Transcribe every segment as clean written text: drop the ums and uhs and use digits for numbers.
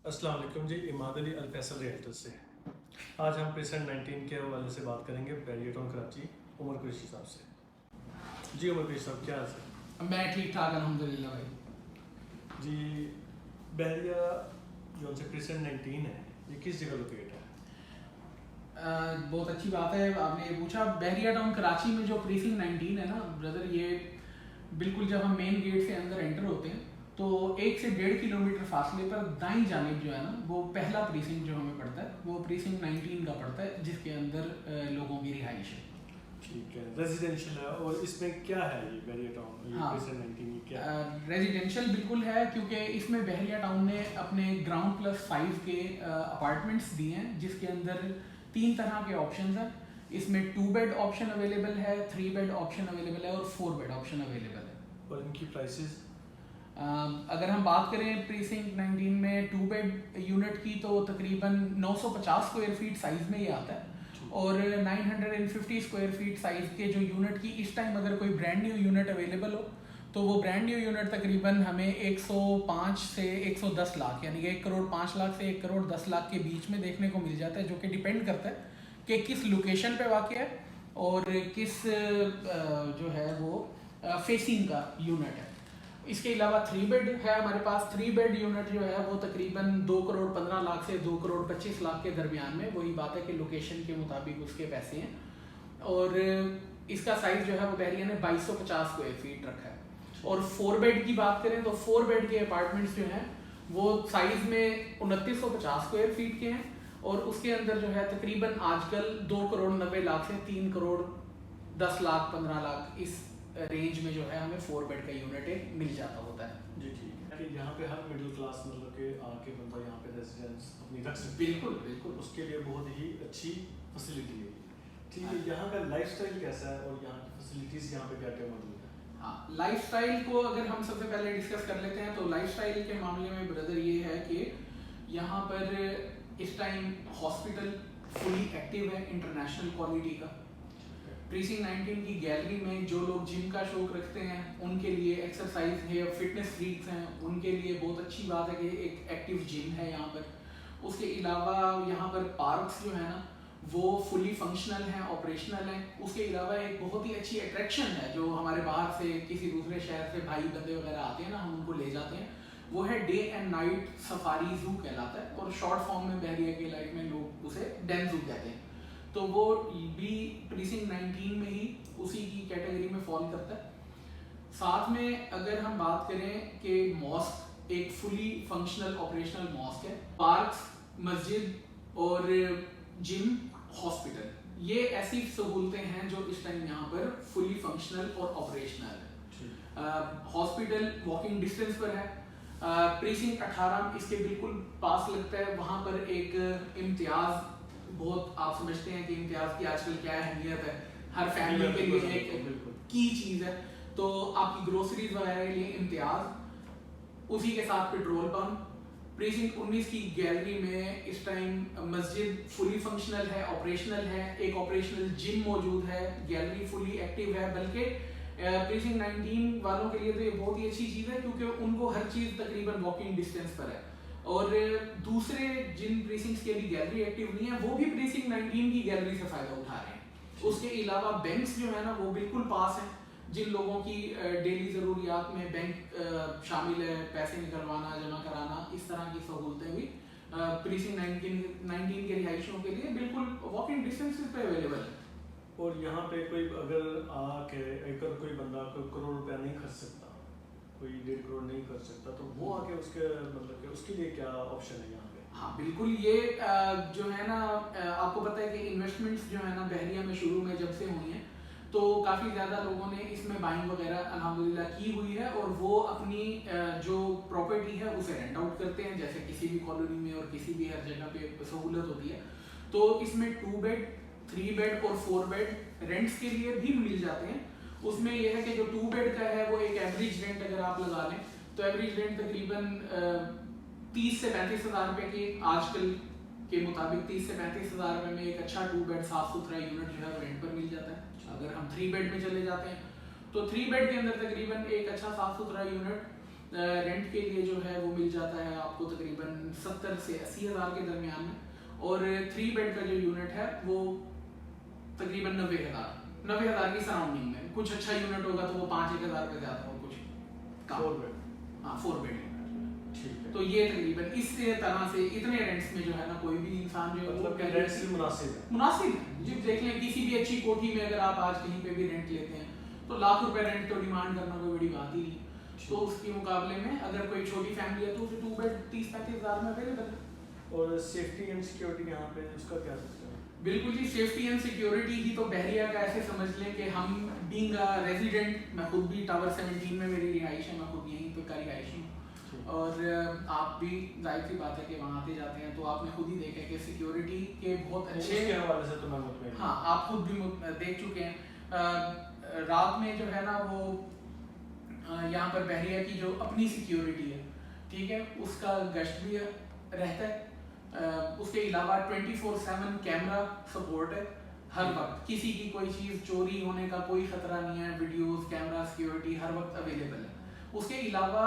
अस्सलाम वालेकुम जी, इमाद अली अल फैसल रियल्टर से। आज हम प्रेसेंट 19 के हवाले से बात करेंगे बैरियर टाउन कराची, उमर कुरैशी साहब से। जी उमर कुरैशी साहब, क्या हाल है? मैं ठीक ठाक अल्हम्दुलिल्लाह भाई। जी, बैरिया जो से प्रेसेंट 19 है, ये किस जगह लोकेट है? बहुत अच्छी बात है आपने ये पूछा। बहरिया टाउन कराची में जो प्रीसिंग 19 है ना ब्रदर, ये बिल्कुल जब हम मेन गेट से अंदर एंटर होते हैं तो 1 से 1.5 किलोमीटर फासले पर दाईं जानिब जो है ना, वो पहला प्रीसिंग जो हमें पड़ता है वो प्रीसिंग 19 का पड़ता है, जिसके अंदर लोगों की रिहाइश है। ठीक है, रेजिडेंशियल है। और इसमें क्या है ये बैरियर टाउन, ये हाँ, प्रेसेंट 19 ये क्या है? रेजिडेंशियल बिल्कुल है, क्योंकि इसमें बहरिया टाउन ने अपने ग्राउंड+5 के अपार्टमेंट्स दिए हैं, जिसके अंदर 3 तरह के ऑप्शंस हैं। इसमें 2 बेड ऑप्शन अवेलेबल है, 3 बेड ऑप्शन अवेलेबल है और 4 बेड ऑप्शन अवेलेबल है। और इनकी प्राइसेस? अगर हम बात करें प्रीसिंक्ट 19 में 2 बेड यूनिट की, तो तकरीबन 950 स्क्वायर फीट साइज़ में ये आता है। और 950 स्क्वायर फीट साइज़ के जो यूनिट की इस टाइम अगर कोई ब्रांड न्यू यूनिट अवेलेबल हो, तो वो ब्रांड न्यू यूनिट तकरीबन हमें 105 से 110 लाख, यानी कि 1 करोड़ 5 लाख से 1 करोड़ 10 लाख के बीच में देखने को मिल जाता है, जो कि डिपेंड करता है कि किस लोकेशन पे वाक़ है और किस जो है वो फेसिंग का यूनिट है। इसके अलावा 3 बेड है हमारे पास। 3 बेड यूनिट जो है वो तकरीबन 2 करोड़ 15 लाख से 2 करोड़ 25 लाख के दरमियान में, वही बात है कि लोकेशन के मुताबिक उसके पैसे हैं। और इसका साइज़ जो है वो बहरिया ने 2250 स्क्वायर फीट रखा है। और 4 बेड की बात करें तो 4 बेड के अपार्टमेंट्स जो हैं वो साइज़ में 2950 स्क्वायर फीट के हैं, और उसके अंदर जो है तकरीबन आजकल 2 करोड़ 90 लाख से 3 करोड़ 10 लाख 15 लाख इस रेंज में जो है हमें 4 बेड का यूनिट मिल जाता होता है। जी ठीक है, कि यहाँ पे हर मिडिल क्लास मतलब के आके बंदा यहाँ पे रेजिडेंस अपनी रख सकता है। बिल्कुल बिल्कुल, उसके लिए बहुत ही अच्छी फैसिलिटी है। ठीक है, हाँ। यहाँ का लाइफस्टाइल कैसा है और यहाँ की फैसिलिटीज़ यहाँ पे क्या क्या मौजूद है? हाँ, लाइफस्टाइल को अगर हम सबसे पहले डिस्कस कर लेते हैं तो लाइफस्टाइल के मामले में ब्रदर ये है कि यहाँ पर इस टाइम हॉस्पिटल फुली एक्टिव है इंटरनेशनल क्वालिटी का। प्रीसिंग 19 की गैलरी में जो लोग जिम का शौक रखते हैं उनके लिए, एक्सरसाइज है, फिटनेस फ्रीक्स हैं, उनके लिए बहुत अच्छी बात है कि एक एक्टिव जिम है यहाँ पर। उसके अलावा यहाँ पर पार्क्स जो है ना वो फुली फंक्शनल हैं, ऑपरेशनल हैं। उसके अलावा एक बहुत ही अच्छी अट्रैक्शन है जो हमारे बाहर से किसी दूसरे शहर से भाई बंदे वगैरह आते हैं ना, हम उनको ले जाते हैं, वो है डे एंड नाइट सफारी जू कहलाता है, और शॉर्ट फॉर्म में बहरिया के लाइफ में लोग उसे डैन जू कहते हैं। तो वो भी प्रीसिंग 19 में ही उसी की कैटेगरी में फॉल करता है। साथ में अगर हम बात करें कि मॉस्क एक फुली फंक्शनल ऑपरेशनल मॉस्क है, पार्क्स, मस्जिद और जिम, हॉस्पिटल, ये ऐसी सहूलतें हैं जो इस टाइम यहाँ पर फुली फंक्शनल और ऑपरेशनल है। हॉस्पिटल वॉकिंग डिस्टेंस पर है। प्रीसिंक्ट 18 इसके बिल्कुल पास लगता है। वहाँ पर एक इम्तियाज़, बहुत आप समझते हैं कि इम्तियाज़ की आजकल क्या अहमियत है, हर फैमिली के लिए एक की चीज़ है। तो आपकी ग्रोसरीज वगैरह के लिए इम्तियाज़, उसी के साथ पेट्रोल पंप। प्रीसिंक्ट 19 की गैलरी में इस टाइम मस्जिद फुली फंक्शनल है, ऑपरेशनल है, एक ऑपरेशनल जिम मौजूद है, गैलरी फुली एक्टिव है। बल्कि प्रीसिंक्ट 19 वालों के लिए तो ये बहुत ही अच्छी चीज़ है, क्योंकि उनको हर चीज़ तकरीबन वॉकिंग डिस्टेंस पर है। और दूसरे जिन प्रीसिंक्ट्स के भी गैलरी एक्टिव नहीं है वो भी प्रीसिंक्ट 19 की गैलरी से फ़ायदा उठा रहे हैं। उसके अलावा बैंक्स जो है ना वो बिल्कुल पास हैं। जिन लोगों की डेली ज़रूरियात में बैंक शामिल है, पैसे निकलवाना, जमा कराना, इस तरह की सहूलतें भी प्रीसिंक्ट 19 के रिहायशियों के लिए बिल्कुल वॉकिंग डिस्टेंस पे अवेलेबल है। और यहाँ पे कोई अगर आके अगर कोई बंदा कोई करोड़ रुपया नहीं खर्च सकता, कोई 1.5 करोड़ नहीं कर सकता, तो वो आके उसके मतलब कि उसके लिए क्या ऑप्शन है यहाँ पे? हाँ बिल्कुल, ये जो है ना, आपको पता है कि इन्वेस्टमेंट्स जो है ना बहरिया में शुरू में जब से हुई हैं तो काफ़ी ज़्यादा लोगों ने इसमें बाइंग वगैरह अल्हम्दुलिल्लाह की हुई है, और वो अपनी जो प्रॉपर्टी है उसे रेंट आउट करते हैं, जैसे किसी भी कॉलोनी में और किसी भी हर जगह पे सहूलत होती है। तो इसमें 2 बेड, 3 बेड और 4 बेड रेंट्स के लिए भी मिल जाते हैं। उसमें यह है कि जो 2 बेड का है वो एक एवरेज रेंट अगर आप लगा लें तो एवरेज रेंट तकरीबन 30 से 35 हज़ार रुपये की आजकल के मुताबिक 30 से 35 हज़ार रुपये में एक अच्छा 2 बेड साफ सुथरा यूनिट जो है रेंट पर मिल जाता है। अगर हम 3 बेड में चले जाते हैं तो 3 बेड के अंदर तकरीबन एक अच्छा साफ सुथरा यूनिट रेंट के लिए जो है वो मिल जाता है आपको तकरीबन 70 से 80 हज़ार के दरमियान में, और 3 बेड का जो यूनिट है वो तकरीबन 90 हज़ार की सराउंडिंग में। कुछ अच्छा यूनिट होगा तो वो 5-1 हज़ार रुपये ज़्यादा, और कुछ कम। 4 बेड, हाँ 4 बेड। ठीक है। तो ये तकरीबन इस तरह से इतने रेंट्स में जो है ना कोई भी इंसान जो है मतलब कि रेंट्स भी मुनासिब है जी। देख लें किसी भी अच्छी कोठी में अगर आप आज कहीं पे भी रेंट लेते हैं तो लाख रुपए रेंट तो डिमांड करना कोई बड़ी बात ही नहीं। तो उसके मुकाबले में अगर कोई छोटी फैमिली है तो उसे 2 बेड 30-35 हज़ार में अवेलेबल है। और सेफ्टी एंड सिक्योरिटी यहाँ पे उसका क्या सिस्टम है? बिल्कुल जी, सेफ्टी एंड सिक्योरिटी ही तो बहरिया का ऐसे समझ लें कि हम बीइंग अ रेजिडेंट, मैं खुद भी टावर 17 में मेरी रिहाइश है, मैं खुद यहीं पे का रिहाइशी हूँ, और आप भी जाहिर सी बात है कि वहाँ आते जाते हैं तो आपने खुद ही देखा कि सिक्योरिटी के बहुत अच्छे के हवाले से तो मैं मुतमईन हूं। हाँ, आप खुद भी देख चुके हैं। रात में जो है ना वो यहाँ पर बहरिया की जो अपनी सिक्योरिटी है, ठीक है, उसका गश्त भी रहता है। उसके अलावा 24/7 कैमरा सपोर्ट है। हर वक्त किसी की कोई चीज़ चोरी होने का कोई खतरा नहीं है, वीडियोस कैमरा सिक्योरिटी हर वक्त अवेलेबल है। उसके अलावा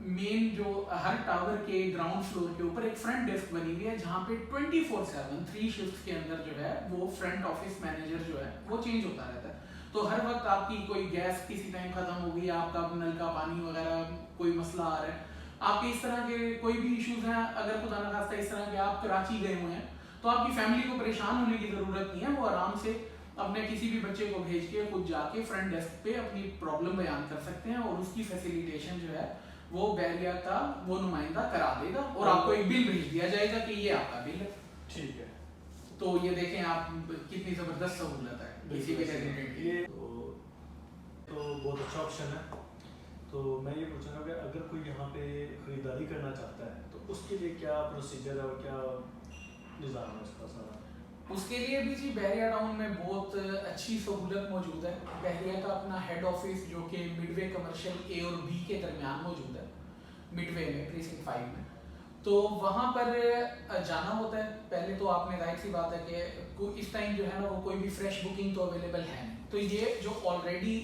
मेन जो हर टावर के ग्राउंड फ्लोर के ऊपर एक फ्रंट डेस्क बनी हुई है जहाँ पे 24/7 3 शिफ्ट्स के अंदर जो है वो फ्रंट ऑफिस मैनेजर जो है वो चेंज होता रहता है। तो हर वक्त आपकी कोई गैस किसी टाइम खत्म हो गई, आपका नल का पानी वगैरह कोई मसला आ रहा है, आपके इस तरह के कोई भी इश्यूज हैं, अगर खुदा न खास्ता इस तरह के आप कराची गए हुए हैं तो आपकी फैमिली को परेशान होने की ज़रूरत नहीं है। वो आराम से अपने किसी भी बच्चे को भेज के खुद जाके फ्रंट डेस्क पे अपनी प्रॉब्लम बयान कर सकते हैं और उसकी फैसिलिटेशन जो है वो बहरिया का वो नुमाइंदा करा देगा और आपको एक बिल भेज दिया जाएगा कि ये आपका बिल है। ठीक है। तो ये देखें आप कितनी ज़बरदस्त सहूलत है किसी भी रेजिडेंट के लिए। तो बहुत अच्छा ऑप्शन है। तो मैं ये पूछूंगा कि अगर कोई यहाँ पे ख़रीदारी करना चाहता है तो उसके लिए क्या प्रोसीजर है और क्या निज़ाम है उसका सारा? उसके लिए भी जी बहरिया टाउन में बहुत अच्छी सहूलत मौजूद है। बहरिया का अपना हेड ऑफिस जो कि मिडवे कमर्शियल ए और बी के दरमियान मौजूद है, मिडवे में प्रीसिंक्ट 5 में। तो वहाँ पर जाना होता है। पहले तो आपने जाहिर सी बात है कि इस टाइम जो है ना वो कोई भी फ्रेश बुकिंग तो अवेलेबल है नहीं। तो ये जो ऑलरेडी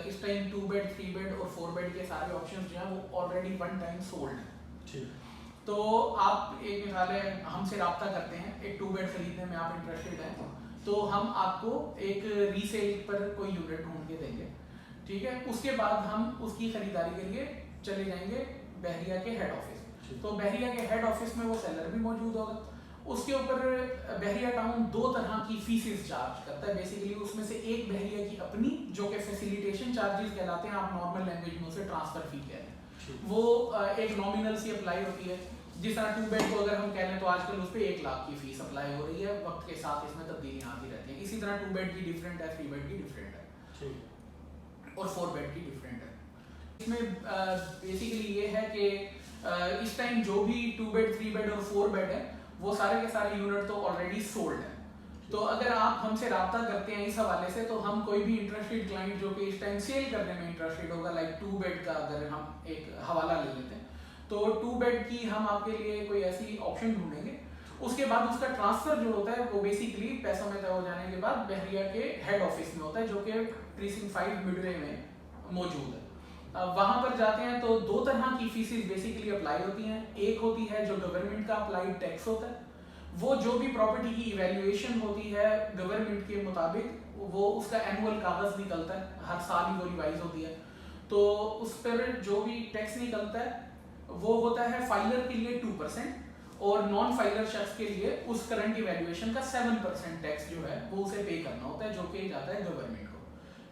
इस टाइम 2 बेड 3 बेड और 4 बेड के सारे ऑप्शन जो हैं वो ऑलरेडी 1 टाइम सोल्ड है। ठीक। तो आप एक मिसाल है हमसे रब्ता करते हैं, एक 2 बेड खरीदने में आप इंटरेस्टेड हैं तो हम आपको एक रीसेल पर कोई यूनिट ढूंढ के देंगे, ठीक है। उसके बाद हम उसकी खरीदारी के लिए चले जाएंगे बहरिया के हेड ऑफिस। तो बहरिया के हेड ऑफिस में वो सेलर भी मौजूद होगा। उसके ऊपर बहरिया टाउन 2 तरह की फीसेस चार्ज करता है बेसिकली। उसमें से एक बहरिया की अपनी जो कि फैसिलिटेशन चार्जेस कहलाते हैं, आप नॉर्मल लैंग्वेज में उसे ट्रांसफर फी कहते हैं। वो एक नॉमिनल सी अप्लाई होती है। जिस तरह 2 बेड को अगर हम कह लें तो आजकल उस पर 1 लाख की फीस अप्लाई हो रही है, वक्त के साथ इसमें तब्दीलियाँ आती रहती हैं। इसी तरह 2 बेड की डिफरेंट है, 3 बेड की डिफरेंट है और 4 बेड की डिफरेंट है। इसमें बेसिकली ये है कि इस टाइम जो भी 2 बेड 3 बेड और 4 बेड है वो सारे के सारे यूनिट तो ऑलरेडी सोल्ड है। तो अगर आप हमसे रब्ता करते हैं इस हवाले से तो हम कोई भी इंटरेस्टेड क्लाइंट जो कि इस टाइम सेल करने में इंटरेस्टेड होगा, लाइक 2 बेड का अगर हम एक हवाला ले लेते हैं तो 2 बेड की हम आपके लिए कोई ऐसी ऑप्शन ढूंढेंगे। उसके बाद उसका ट्रांसफर जो होता है वो बेसिकली पैसों में तय हो जाने के बाद बहरिया के हेड ऑफिस में होता है जो कि प्रीसिंक्ट 5 मिडवे में मौजूद है। वहाँ पर जाते हैं तो 2 तरह की फीसेस बेसिकली अप्लाई होती हैं। एक होती है जो गवर्नमेंट का अप्लाइड टैक्स होता है, वो जो भी प्रॉपर्टी की इवैल्यूएशन होती है गवर्नमेंट के मुताबिक वो उसका एनुअल कागज निकलता है, हर साल ही वो रिवाइज होती है। तो उस पर जो भी टैक्स निकलता है वो होता है फाइलर के लिए 2% और नॉन फाइलर शख्स के लिए उस करंट इवैल्यूएशन का 7% टैक्स जो है वो उसे पे करना होता है, जो कि जाता है गवर्नमेंट को।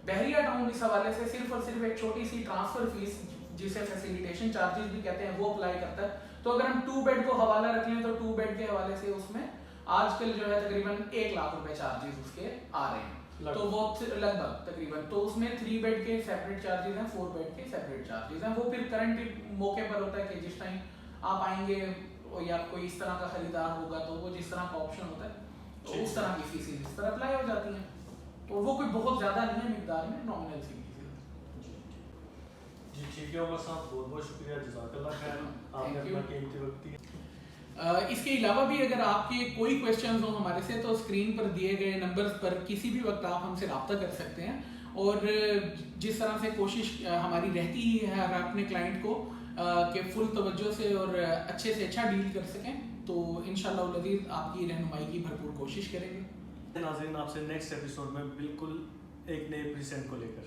बहरिया टाउन इस हवाले से सिर्फ और सिर्फ एक छोटी सी ट्रांसफर फीस जिसे फैसिलिटेशन चार्जेस भी कहते हैं वो अप्लाई करता है। तो अगर हम 2 बेड को हवाला रख लें तो 2 बेड के हवाले से उसमें आजकल जो है तकरीबन 1 लाख रुपए चार्जेस उसके आ रहे हैं। तो वो लगभग तकरीबन तो उसमें 3 बेड के सेपरेट चार्जेस हैं, 4 बेड के सेपरेट चार्जेस हैं। वो फिर करंट मौके पर होता है कि जिस टाइम आप आएंगे या कोई इस तरह का खरीदार होगा तो वो जिस तरह का ऑप्शन होता है तो उस तरह की फीसें इस पर अप्लाई हो जाती हैं। तो वो कोई बहुत ज़्यादा नहीं है मिकदार में, नॉमिनल सी जी ठीक है। उमर साहब बहुत बहुत शुक्रिया, जज़ाकल्लाह खैर, आपने अपना कीमती वक्त दिया। इसके अलावा भी अगर आपके कोई क्वेश्चंस हो हमारे से तो स्क्रीन पर दिए गए नंबर्स पर किसी भी वक्त आप हमसे रब्ता कर सकते हैं। और जिस तरह से कोशिश हमारी रहती ही है हर अपने क्लाइंट को कि फुल तवज्जो से और अच्छे से अच्छा डील कर सकें। तो इंशाल्लाह लज़ीज़ आपकी रहनुमाई की भरपूर कोशिश करेंगे। नाज़रीन, आपसे नेक्स्ट एपिसोड में बिल्कुल एक नए प्रेजेंट को लेकर